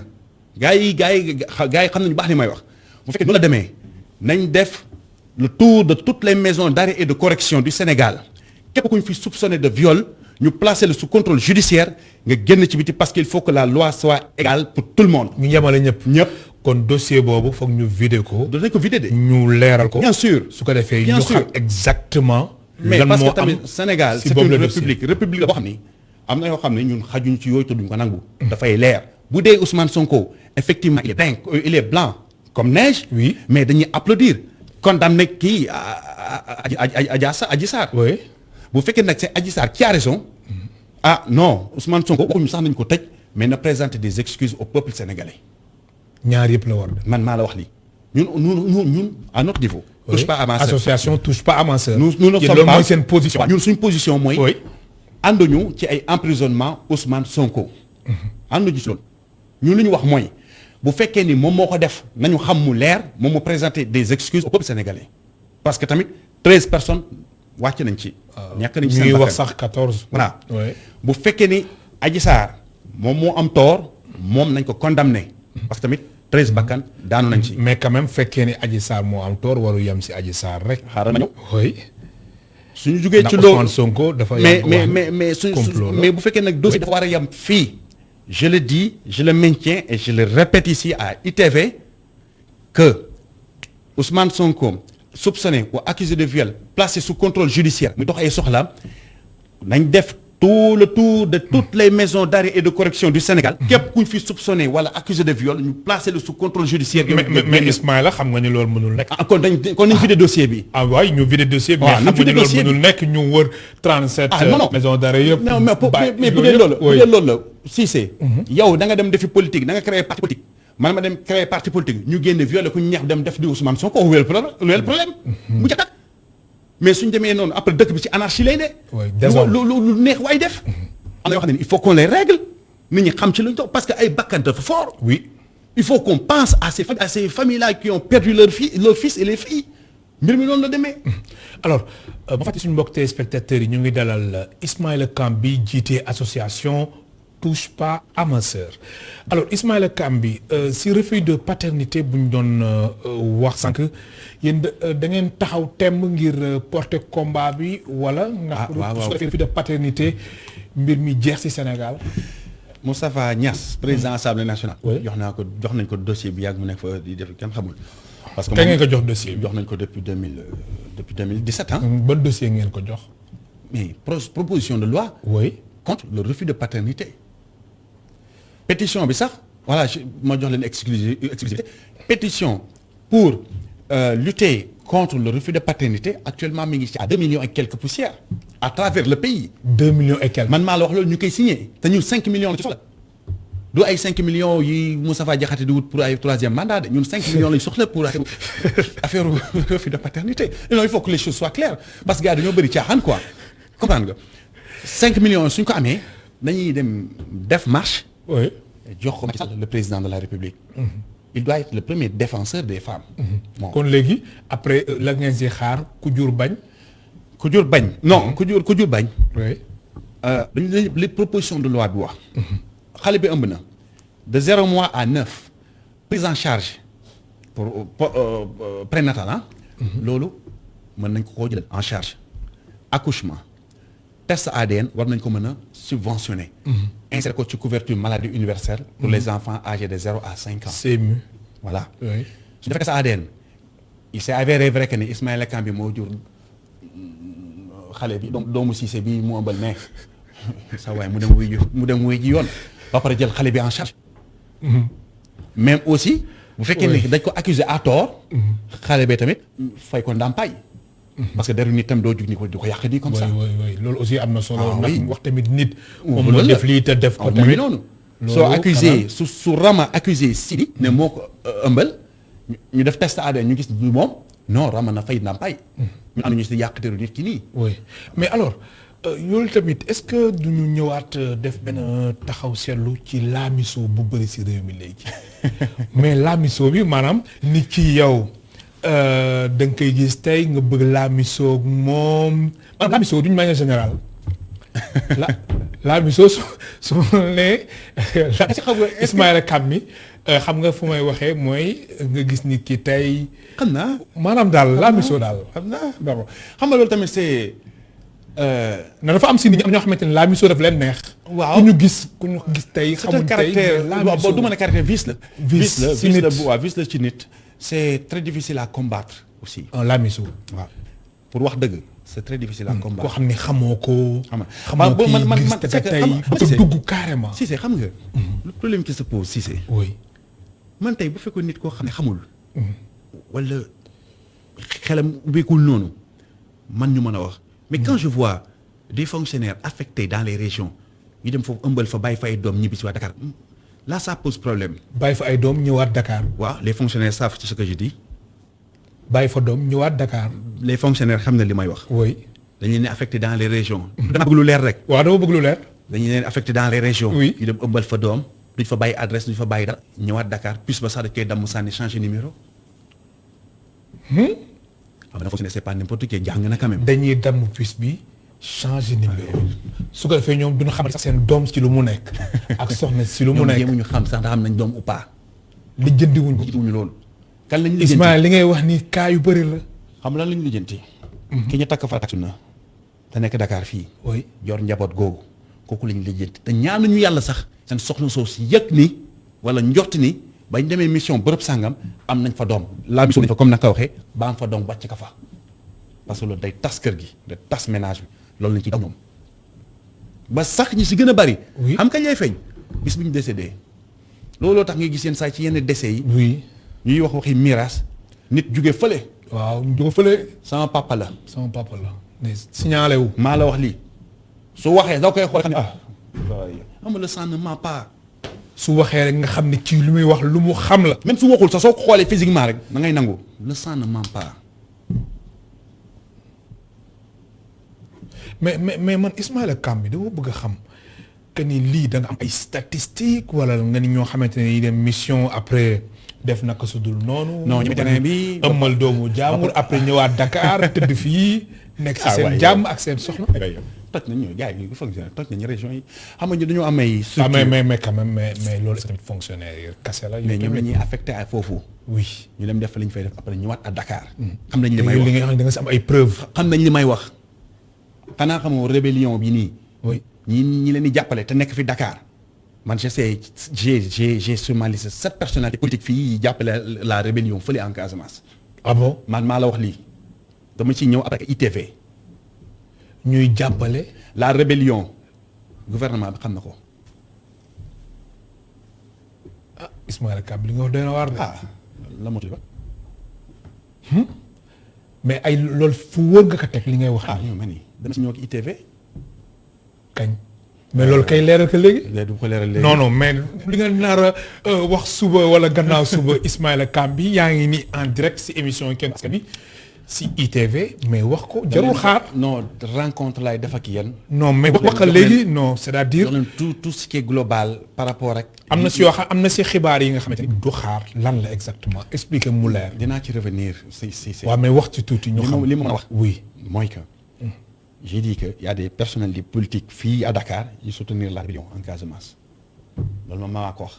gaa yi xam nañu baax li may wax bu fekkee noonu la demee nañ def le tour de toutes les maisons d'arrêt et de correction du Sénégal képp ku ñu fi soupçonné de viol ñu placer le sous contrôle judiciaire nga génn ci biti parce qu'il faut que la loi soit égale pour tout le monde. ñu yemale ñëpp. kon dossier boobu foog ñu vider ko. dinañ ko vider de. ñu leeral ko. bien sûr su ko defee ñu xam exactement. mais lan parce moo que tamit am Sénégal si c'est boobu une la république la boo xam ni am na yoo xam ne ñun xajuñ ci yooyu te duñ ko nangu. dafay leer bu dee Ousmane Sonko. effectivement il est blanc comme neige. oui mais dañuy applaudir condamné kii Adji Sarr. oui bu fekkee nag c'est Adji Sarr qui a raison. non Ousmane Sonko waxuñu sax nañ ko tëj mais na présenter des excuses au peuple sénégalais. ñaar yëpp la war de. man maa la wax lii ñun à notre niveau. touche pas à ma sœur association touche pas à ma sœur. nous ne sommes loolu pas mooy seen position. ñun suñ position mooy. oui ànduñu ci ay emprisonnement Ousmane Sonko. ànduñu ci loolu. ñun li ñu wax mooy bu fekkee ni moom moo ko def nañu xam mu leer moom mu présenter des excuses au peuple sénégalais parce que tamit 13 personnes wàcc nañ ci. ñàkk nañ ci seen ñuy bakkan wax sax 14. voilà oui bu fekkee ni Adji Sarr moom moo am tort moom nañ ko condamné parce que tamit 13 bakkan daanu nañ ci. mais quand même fekkee ni Adji Sarr moo am tort waru yem si Adji Sarr rek. xaaral ma ñëw oui. suñu jugee ci ndax loolu Ousmane Sonko dafa mais bu fekkee nag dossier dafa war a yem fii. Je le dis, je le maintiens et je le répète ici à ITV que Ousmane Sonko soupçonné ou accusé de viol placé sous contrôle judiciaire mu dox ay soxla nañ def tout le tour de toutes les maisons d'arrêt et de correction du Sénégal. képp ku ñu fi soupçonné wala accusé de viol ñu placé le sous contrôle judiciaire. mais Ismaïla xam nga ni loolu mënul nekk. kon nañ vider dossier bi. waay ñu vider dossier bi. waaw mais xam nga ni loolu mënul nekk ñu wër 37. non maisons d'arrêt yëpp. non mais bu dee loolu la Cissé. yow da nga dem defi politique da nga créer parti politique. man ma dem créer parti politique ñu génne violé ku ñu ñeex dem def di Ousmane Sonko wéyal problème. mu ca mais suñ demee noonu après dëkk bi ci anarchie lay ne. lu neex waay def. am na yoo xam ne il faut qu'on les règle nit ñi xam ci luñ toog parce que ay bakkan dafa fort. oui il faut qu'on pense à ces familles là qui ont perdu leurs fils et les filles mbir mi noonu la demee. alors ba fàttali suñu mbokk téléspectateurs yi ñu ngi dalal Ismaïla Kambi jiite association touche pas à ma sœur alors Ismaïla Kambi si refus de paternité bu ñu doon wax sànq yéen da ngeen taxaw temm ngir porter combat bi wala. ndax refus de paternité mbir mi jeex ci Sénégal. Moustapha Niass président assemblée nationale. oui jox nañ ko dossier bi yàgg mu nekk fa di def kenn xamul. parce que kañ ngeen ko jox dossier bi. jox nañ ko depuis 2017 ah. ban dossier ngeen ko jox. mais proposition de loi. oui contre le refus de paternité. pétition bi sax voilà ma jox leen exclusivité pétition pour lutter contre le refus de paternité actuellement mi ngi ci à 2 millions et quelques poussières à travers le pays. 2 millions et quelques. man maa la wax loolu ñu koy signé te ñun 5 millions la ci soxla du ay 5 millions yi Moustapha Diakhaté di wut pour ay 3e mandat de ñun 5 millions lañ soxla pour affaire refus de paternité non il faut que les choses soient claires parce que gars dañoo bëri caaxaan quoi comprendre nga 5 millions suñ ko amee dañuy dem def marche. oui jox ko le président de la République. il doit être le premier défenseur des femmes. bon kon léegi après la ngeen si xaar ku jur bañ. ku jur bañ. non ku jur bañ. oui. dañu les propositions de loi bi wax. xale bi ëmb na de 0 mois à 9 prise en charge pour prénatal ah. loolu mën nañ ko koo jël en charge. accouchement test ADN war nañ ko mën a subventionner. insérer ko ci couverture maladie universelle. pour les enfants âgés de 0 à 5 ans. CMU. voilà. oui. su defee test ADN il s'est avéré vrai que ni Ismaïla Kambi moo jur xale bi doomu Cissé bi mu ëmbal ne sa waay mu dem wuy ji yoon ba pare jël xale bi en charge. même aussi. bu fekkee ni dañ ko accuser à tort. xale bee tamit fay ko ndàmpaay. parce que deru nit tam doo jug ni ko di ko yàq nii comme ça. oui loolu aussi am na solo. oui ndax wax tamit nit. moom moo def lii te def ko tamit. noonu soo accusé su Rama accusé Sidi ne moo ko ëmbal ñu def test ADN ñu gis du moom non Rama na fay ndàmpaay. ñu am nañu si yàq deru nit ki nii. oui mais alors loolu tamit est-ce que du ñu ñëwaat def benn taxaw seetlu ci laamiso bu bëri si réew mi léegi mais laamiso bi maanaam nit ki yow. da nga koy gis tey nga bëgg laamiso moom maanaam laamiso d'une manière générale laamiso su ne Ismaïla Kambi xam nga fu may waxee mooy nga gis nit ki tey. xam naa maanaam daal laamiso daal. xam naa d'accord xam nga loolu tamit c'est. na dafa am si nit ñi am ñoo xamante ne laamiso daf leen neex. waaw ku ñu gis tey. xamuñ tey laamiso du ma ne caractère vice la. vice la vice la ci nit. c'est très difficile à combattre aussi. laamiso. waaw pour wax dëgg c'est très difficile à combattre. koo xam ne xamoo ko. xamoo kii man gis te tey ba dugg carrément. Cissé xam nga. le problème qui se pose Cissé. oui. man tey bu fekkoon nit koo xam ne xamul. wala xelam ubbeekul noonu man ñu mën a wax. mais quand je vois des fonctionnaires affectés dans les régions ñu dem foofu ëmbal fa bàyyi fa ay doom ñibbi si waa Dakar. là ça pose problème. bàyyi fa ay doom ñëwaat Dakar. waaw les fonctionnaires savent ce que je dis. bàyyi fa doom ñëwaat Dakar. les fonctionnaires xam na li may wax. oui. dañu leen affecté dans les régions. dama bëgg lu leer rek. waaw dama bëgg lu leer. dañu leen affecté dans les régions. oui ñu dem ëmbal fa doom duñ fa bàyyi adresse duñ fa bàyyi dara. ñëwaat Dakar plus ba sax dañ koy damm sànni changer numéro. xam nga fonctionnaire c'est pas n'importe qui jàng na quand même. dañuy damm puce bi. changer numéro su ko defee ñoom duñu xam sax seen doom ci lu mu nekk ak soxna si lu mu nekk ñoom ñu xam sax ndax am nañ doom ou pas. lijjantiwuñ ko lijjantiwuñ loolu. kan lañ lijjanti Ismaïla li ngay wax ni cas yu bëri la. xam lan lañ lijjanti. ki ñu takk fa takk na te nekk Dakar fii. oui yor njaboot googu kooku lañ lijjanti te ñaanuñu yàlla sax seen soxna soosu yëg ni wala njort ni bañ demee mission bërëb sàngam am nañ fa doom. laa mission nañ fa comme na nga ko waxee ba am fa doom wàcc ka fa parce que loolu day tas kër gi day tas ménage bi. loolu lañ ci daw ñoom ba sax ñi si gën a bari. xam kañ lay feeñ bis bu ñu décédé looloo tax ngay gis yenn saa ci yenn décès yi. oui ñuy wax waxi miraas nit jóge fële. waaw jóge fële. sama papa la. sama papa la. mais signalé wu. maa la wax lii su waxee doo koy xool xam ne xam le sang ne ment pas. su waxee rek nga xam ne kii lu muy wax lu mu xam la. même su waxul sax soo ko xoolee physiquement rek da ngay nangu le sang ne ment pas. mais man Ismaïla Kambi dama bëgg a xam que ni lii da nga am ay statistiques wala nga ni ñoo xamante ne yi dem mission après def naka su dul noonu. non ñu terrain bi ëmmal doomu jaamur après ñëwaat Dakar tëdd fii. nekk si seen jàmm ak seen soxna. toj nañu gars yi fonctionnaire toj nañu région yi xam nga dañoo am ay. mais quand même mais loolu tamit fonctionnaire yi kase la. mais ñoom la ñuy affecté à foofu. oui ñu dem def fa li ñu fay def après ñëwaat à Dakar. xam nañ li may wax li nga xam ne da nga si am ay preuves. xam nañ li may wax. xanaa xamoo rébellion bi nii. oui ñi leen di jàppale te nekk fi Dakar man je sais j'ai sur ma liste 7 personnalités politiques fii yi jàppale la rébellion fële en Casamance. ah bon man maa la wax lii dama ci ñëw après ITV. ñuy jàppale. la rébellion gouvernement bi xam na ko. ah Ismaïla Kambi li nga wax doy na waar de. ah la motu ba. mais ay loolu fu wër nga ko teg li ngay wax. ah ñoo ma ni dama si ñëw ak ITV. kañ. mais loolu kay leeral ko léegi. léegi du ko leeral léegi. non mais li nga nar a wax suba wala gannaaw suba Ismaïla Kambi yaa ngi ni en direct si émission Kenn Askan Wi si ITV mais wax ko jarul xaar. non rencontre laay def ak yéen. non mais wax léegi non c'est-à-dire. tout ce qui est global par rapport ak. am na si yoo xam am na si xibaar yi nga xamante ni du xaar lan la exactement expliquer mu leer. dinaa ci revenir si. waaw mais wax ci tuuti ñu xam li ma wax. oui mooy que. j'ai dit que y a des personnalités politiques fii à Dakar yu soutenir la rébellion en Casamance loolu moom maa ko wax.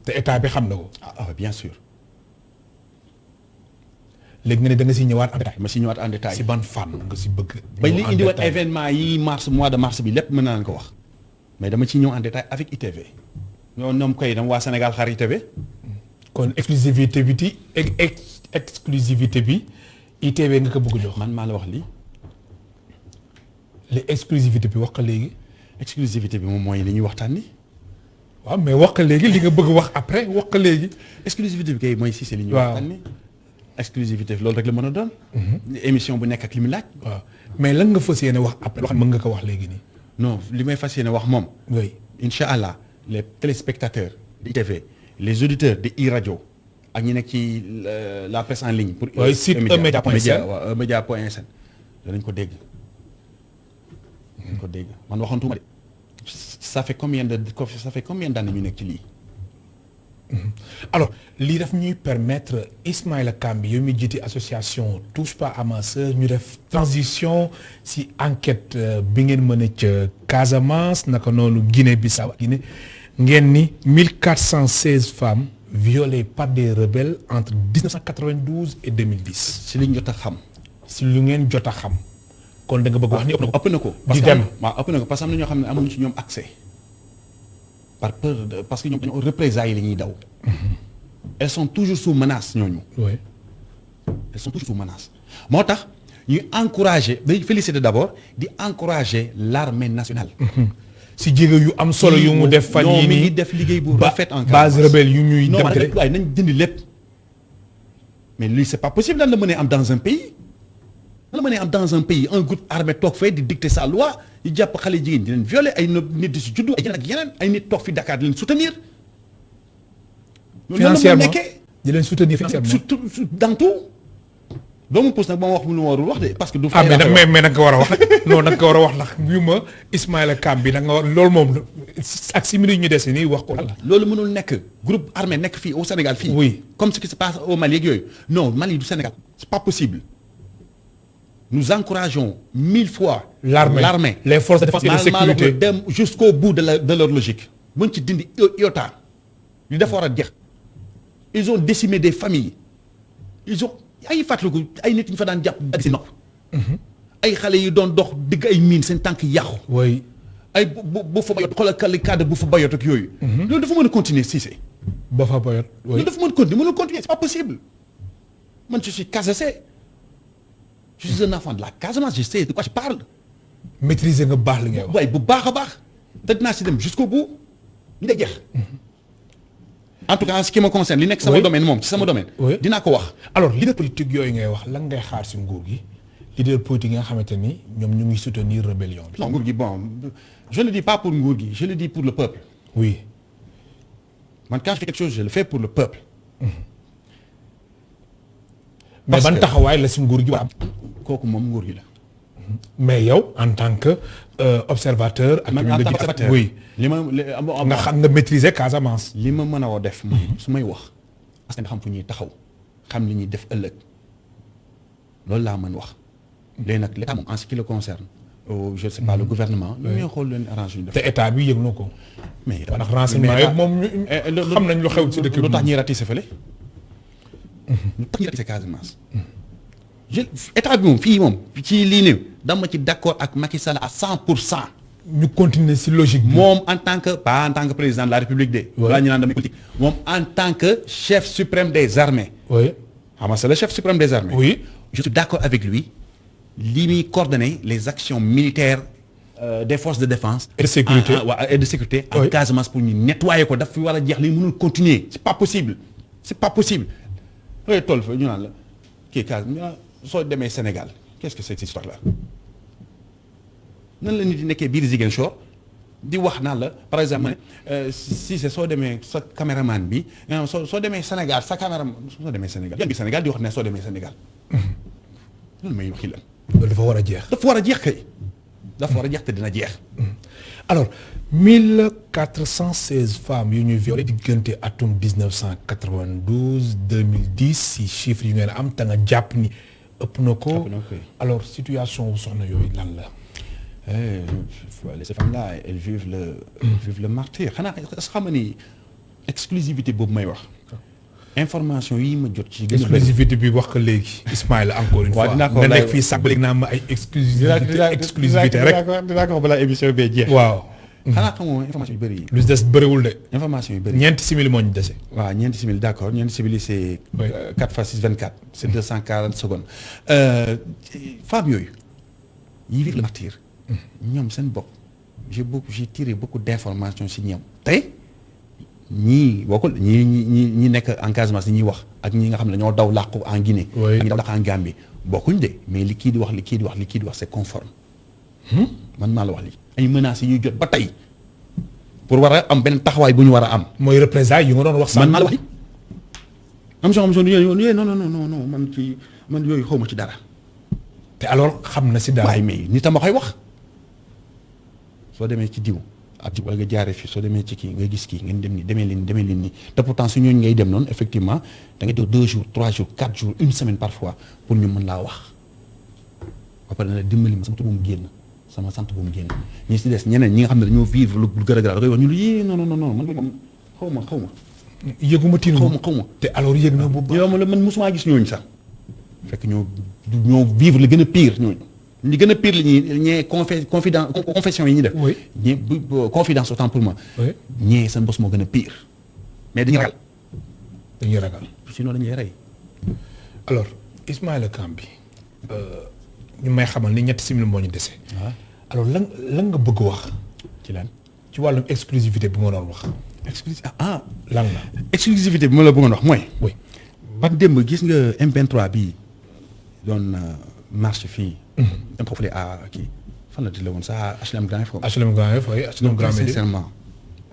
te état bi xam na ko. ah bien sûr. léegi nga ne da nga si ñëwaat en détail. ma si ñëwaat en détail. si ban fànn nga si bëgg. ba li indiwaat événement yi mois de mars bi lépp mën naa leen ko wax. mais dama ci ñëw en détail avec ITV. ñoom koy dama waa Sénégal xaar ITV. kon exclusivité bi exclusivité bi ITV nga ko bëgg jox. man maa la wax lii. li exclusivité bi wax ko léegi. exclusivité bi moom mooy li ñuy waxtaan ni. waaw mais wax ko léegi li nga bëgg wax après wax ko léegi. exclusivité bi kay mooy si c'est li ñuy waxtaan ni. exclusivité loolu rek la mën a doon. émission bu nekk ak li mu laaj. waaw mais lan nga fas yéene wax après loo xam ne mën nga ko wax léegi nii. non li may fas yéene wax moom. oui incha allah les téléspectateurs de ITV les auditeurs de iRadio ak ñi nekk ci la presse en ligne. pour site eMédia.sn danañ ko dégg. danañ ko dégg man waxantuma de. ça fait combien d'années ñu nekk ci lii. alors lii daf ñuy permettre Ismaïla Kambi yow mi jiite association Touche pas à ma sœur ñu def transition si enquête bi ngeen mën a ca Casamance naka noonu Guinée-Bissau Guinée ngeen ni 1416 femmes violées par des rebelles entre 1992 et 2010. si li ñu jot a xam. si lu ngeen jot a xam. kon da nga bëgg wax ni ëpp na ko. di dem ëpp na ko parce que am na ñoo xam ne amuñu ci ñoom accès. par peur de parce que ñoom dañoo représailles la ñuy daw. elles sont toujours sous menace ñooñu. oui. elles sont toujours sous menace. moo tax ñuy encourager day féliciter d'abord di encourager l'armée nationale. si jéego yu am solo yu mu def. fan yii nii mi ngi def liggéey bu rafet en base rebelle yu ñuy. non waaye nañ dindi lépp. mais lii c'est pas possible dañ la mën a am dans un pays. dañ la mën a am dans un pays un groupe armé toog fee di dicter sa loi di jàpp xale jigéen di leen violer ay nit di si juddu ay yeneen ak yeneen ay nit toog fi Dakar di leen soutenir. financièrement di leen soutenir financièrement. surtout dans tout. doomu pousse nag ba ma wax lu ma warul wax de parce que. du fay mais nag nga war a wax non nag nga war a wax ndax yu ma Ismaïla Kambi nag nga war loolu moom ak si minutes ñu dese nii wax ko. loolu mënul nekk groupe armé nekk fii au Sénégal fii. oui comme ce qui se passe au Mali ak yooyu non Mali du Sénégal c'est pas possible. nous encourageons 1000 fois. l'armée les forces de défense et de sécurité dem jusqu'au bout de leur logique. buñ ci dindi iota li dafa war a jeex. ils ont décimé des familles. ils ont ay fàttaliku ay nit ñu fa daan jàpp ak si nopp. ay xale yu doon dox digg ay miin seen tànk yàqu. oui. ay bu fa bayot xoolal kàlla cadre bu fa bayot ak yooyu. loolu dafa mën a continuer Cissé. ba fa bayot oui. loolu dafa mën a continuer mënul continuer c'est pas possible. man je suis Casaçais. je suis un enfant de la Casamance je sais de quoi je parle. maîtriser nga baax li ngay wax. waaye bu baax a baax. te dinaa si dem jusqu'au bout ñu ngi jeex. en tout cas en ce qui me concerne li nekk sama domaine moom ci sama domaine. dinaa ko wax. alors leader politique yooyu ngay wax lan ngay xaar si nguur gi leader politique yi nga xamante ni ñoom ñu ngi soutenir rébellion bi. non nguur gi bon je le dis pas pour nguur gi je le dis pour le peuple. oui. man quand je fais quelque chose je le fais pour le peuple. mais ban taxawaay la si nguur gi am. kooku moom nguur gi la. mais yow en tant que observateur. ak man en tant qu'observateur oui. li ma nga xam nga maîtriser Casamance. li ma mën a woo def mooy su may wax parce que nga xam fu ñuy taxaw xam li ñuy def ëllëg loolu laa mën wax léegi nag l'état moom en ce qui le concerne je sais pas le gouvernement lu ñuy xool leen arrange ñu def te état bi yëg na ko mais ndax renseignement yëpp moom xam nañ lu xew ci dëkk bi lu tax ñuy ratissé fële lu tax ñuy ratissé Casamance état bi moom fii moom ci lii nii dama ci d'accord ak Macky Sall à 100%. ñu continuer ci logique bi. moom en tant que pas en tant que président de la République de. waaw ñu naan damay politique moom en tant que chef suprême des armées. oui. xam nga c'est le chef suprême des armées. oui. je suis d'accord avec lui li muy coordonner les actions militaires des forces de défense. et de sécurité et de sécurité. en Casamance pour ñu nettoyer ko daf fi war a jeex li mënul continuer c'est pas possible c'est pas possible. loolu toll fa ñu naan la kii Casamance soo demee Sénégal qu'est-ce que c'est cette histoire là nan la nit di nekkee biir Ziguinchor di wax naan la par exemple si c'est soo demee sa caméraman bi soo demee Sénégal sa caméraman soo demee Sénégal yan bi Sénégal di wax ne soo demee Sénégal loolu may waxi lan loolu dafa war a jeex. dafa war a jeex kay dafa war a jeex te dina jeex. alors 1416 femmes yu ñu violé diggante atum 1992 2010 si chiffres yu ngeen am te nga jàpp ni ëpp na ko. alors situation wu soxna yooyu lan la. ces femmes-là elles vivent le martyre xanaa xam ni exclusivité boobu may wax. information yi ma jot ci. exclusivité bi wax ko léegi Ismaïla encore une fois. nga nekk fii sax léegi naa ma ay exclusivité rek. dinaa ko wax balaa émission bee jeex. waaw. xanaa xamoo information yu bëri yi. lu des bëriwul de. information yu bëri. ñeenti simili moo ñu dese. waaw ñeenti simili d'accord ñeenti simili c'est. 4 fois 6 24. c'est 240 secondes. femmes yooyu yi vivent le martyre. ñoom seen bopp j'ai tiré beaucoup d'informations ci ñoom. tey ñii bokkul ñi nekk en Casamance ñuy wax ak ñi nga xam ne dañoo daw làqu en Guinée. ak ñi daw làqu en Gambie bokkuñ de mais li kii di wax c'est conforme. man maa la wax lii ay menaces yi ñuy jot ba tey pour war a am benn taxawaay bu ñu war a am. mooy représailles yu nga doon wax. man maa la wax lii am soo non man yooyu xaw ma ci dara. te alors xam na si dara. waaye mais nit a ma koy wax soo demee ci diw. ab ci wala nga jaaree fii soo demee ci kii nga gis kii ngeen dem ni demee leen nii te pourtant su ñooñu ngay dem noonu effectivement da ngay def 2 jours 3 jours 4 jours une semaine parfois pour ñu mën laa wax ba pare na la dimbali ma sama tur bu mu génn sama sant bu mu génn ñi si des ñeneen ñi nga xam ne dañoo vivre lu gën a garaaw da koy wax ñu lu yii non man xaw ma yëguma tiinu xaw ma te alors yëg na bu baax yow man mosuma gis ñooñu sax fekk ñoo vivre li gën a pire ñooñu li gën a pire li ñee confession yi ñuy def. oui ñee confidence autant pour moi. oui ñee seen bos moo gën a pire. mais dañuy ragal. sinon dañuy rey. alors Ismaïla Kambi ñu may xamal ni ñetti simili moo ñu dese. waaw alors lan nga bëgg wax. ci lan ci wàllum exclusivité bi nga doon wax. lan la. exclusivité bi ma la bëggoon wax mooy. oui ba démb gis nga M23 bii doon marche fii. dem foofu à kii fan la di la woon ça HLM Grand Yoff. HLM Grand Yoff oui HLM Grand Médine sincèrement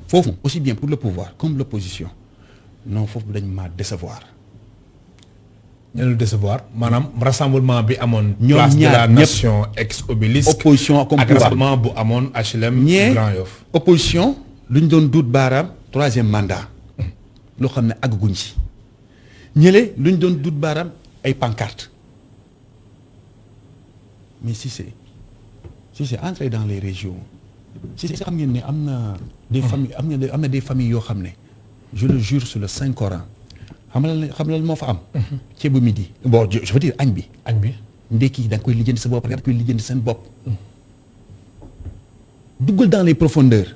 foofu aussi bien pour le pouvoir comme l'opposition non foofu dañ ma décevoir. ñu décevoir maanaam rassemblement bi amoon. ñoom ñaar place de la nation ex obélisque. opposition comme ak pouvoir rassemblement bu amoon HLM Grand Yoff. opposition lu ñu doon duut baaraam 3e mandat. loo xam ne àgguñ ci. ñële lu ñu doon duut baaraam ay pancarte mais si c'est entré dans les régions si c'est xam ngeen ne am na des familles am na des familles yoo xam ne je le jure sur le Saint Coran xam nga moo fa am. ceebu midi bon je veux dire añ bi. ndekki da nga koy lijjanti sa bopp da nga koy lijjanti seen bopp. duggal dans les profondeurs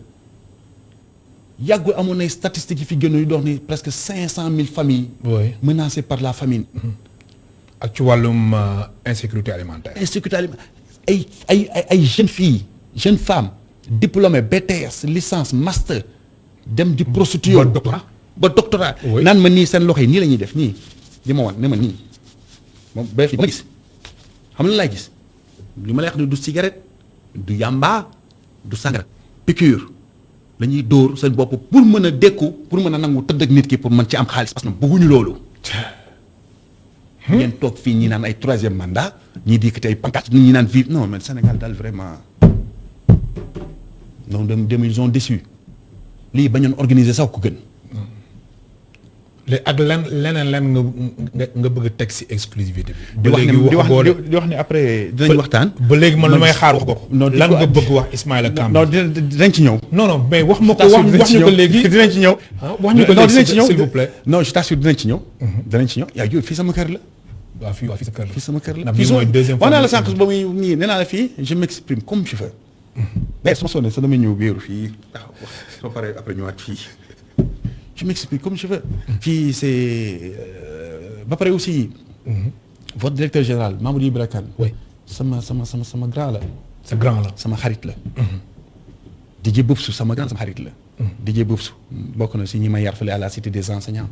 yàggul amoon ay statistiques yi fi gën a dox ni presque 500,000 familles. oui menacées par la famine. ak ci wàllum insécurité alimentaire. ay jeunes filles jeunes femmes diplômées BTS licence master dem di prostituer ba doctorat naan ma nii seen loxo yi nii la ñuy def nii di ma wan ne ma nii moom ba fi ma gis xam na laay gis li ma lay wax ne du cigarette du yamba du sangara piqûre la ñuy dóor seen bopp pour mën a dékku pour mën a nangu tëdd ak nit ki pour mën ci am xaalis parce que bëgguñu loolu ngeen toog fii ñi naan ay 3e mandat ñii di ay pancarte ñi naan vive non mais Sénégal daal vraiment non dem ils ont déçu lii bañoon organiser sax ko gën. léegi ak leneen nga bëgg a teg ci exclusivité bi. di wax ne après dinañ waxtaan. ba léegi man lu may xaar wax ko. lan nga bëgg wax Ismaïla Kambi. non dinañ ci ñëw. non mais wax ma ko wax ñu ko léegi dinañ ci ñëw. wax ñu ko léegi s'il vous plaît. non je t'assure dinañ ci ñëw. dinañ ci ñëw yaa ngi fii sama kër la. waaw fii sa kër la. fii sama kër la. fii mooy deuxième fois wax naa la sànq ba muy nii nee naa la fii je m'exprime comme je veux. mais su ma sonnee sax damay ñëw wéeru fii waaw soo paree après ñëwaat fii je m'exprime comme je veux. fii c'est ba pare aussi. votre directeur général Mamadou Ibra Kane. oui sama grand la. sa grand la sama xarit la. Didier Boubsou sama grand sama xarit la. Didier Boubsou bokk na si ñi ma yar fële à la cité des enseignants.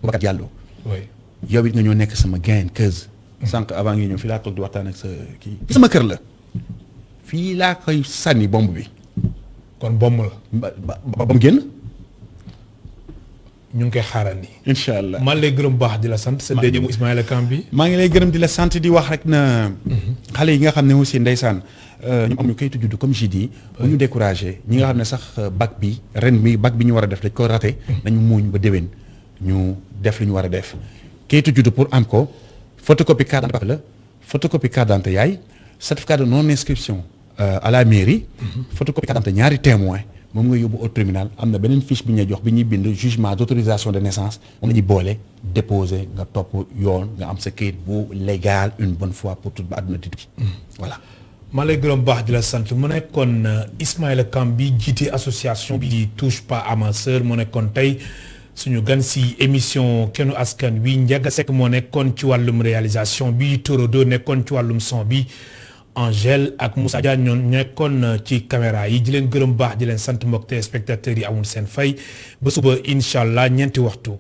Boubacar Diallo. oui yow it nga ñoo nekk sama gain keuse sànq avant ngi ñëw fii laa toog di waxtaan ak sa kii. sama kër la. fii laa koy sànni bomb bi. kon bomb la. ba mu génn. ñu ngi koy xaarandi. incha allah maa lay gërëm baax di la sant. sa déj mu Ismaïla Kambi. maa ngi lay gërëm di la sant di wax rek na. xale yi nga xam ne aussi ndeysaan. ñu am ñu kayitu juddu comme j'ai dit. bu ñu découragé ñi nga xam ne sax bac bi ren mi bac bi ñu war a def dañ ko raté. nañu muuñ ba déwén ñu def li ñu war a def. kayitu juddu pour am ko photocopie carte d'identité la photocopie carte d'identité yaay certificat de non inscription à la mairie. photocopie carte d'identité ñaari témoin moom nga yóbbu au tribunal am na beneen fiche bi ñuy jox bi ñuy bind jugement d'autorisation de naissance moom la ñuy boole déposer nga topp yoon nga am sa kayit bu légal une bonne fois pour tout ba àdduna di voilà. maa lay gërëm baax di la sant mu nekkoon Ismaïla Kambi jiite association bi di touche pas à ma sœur mu nekkoon tey suñu gan si émission Kenu Askan Wi Ndiaga Seck moo nekkoon ci wàllum réalisation bi Torodo nekkoon ci wàllum son bi Angèle ak Moussa Dia ñoon nekkoon ci caméra yi di leen gërëm baax di leen sant mbokk téléspectateurs yi amul seen fay ba suba incha allah ñeenti waxtu.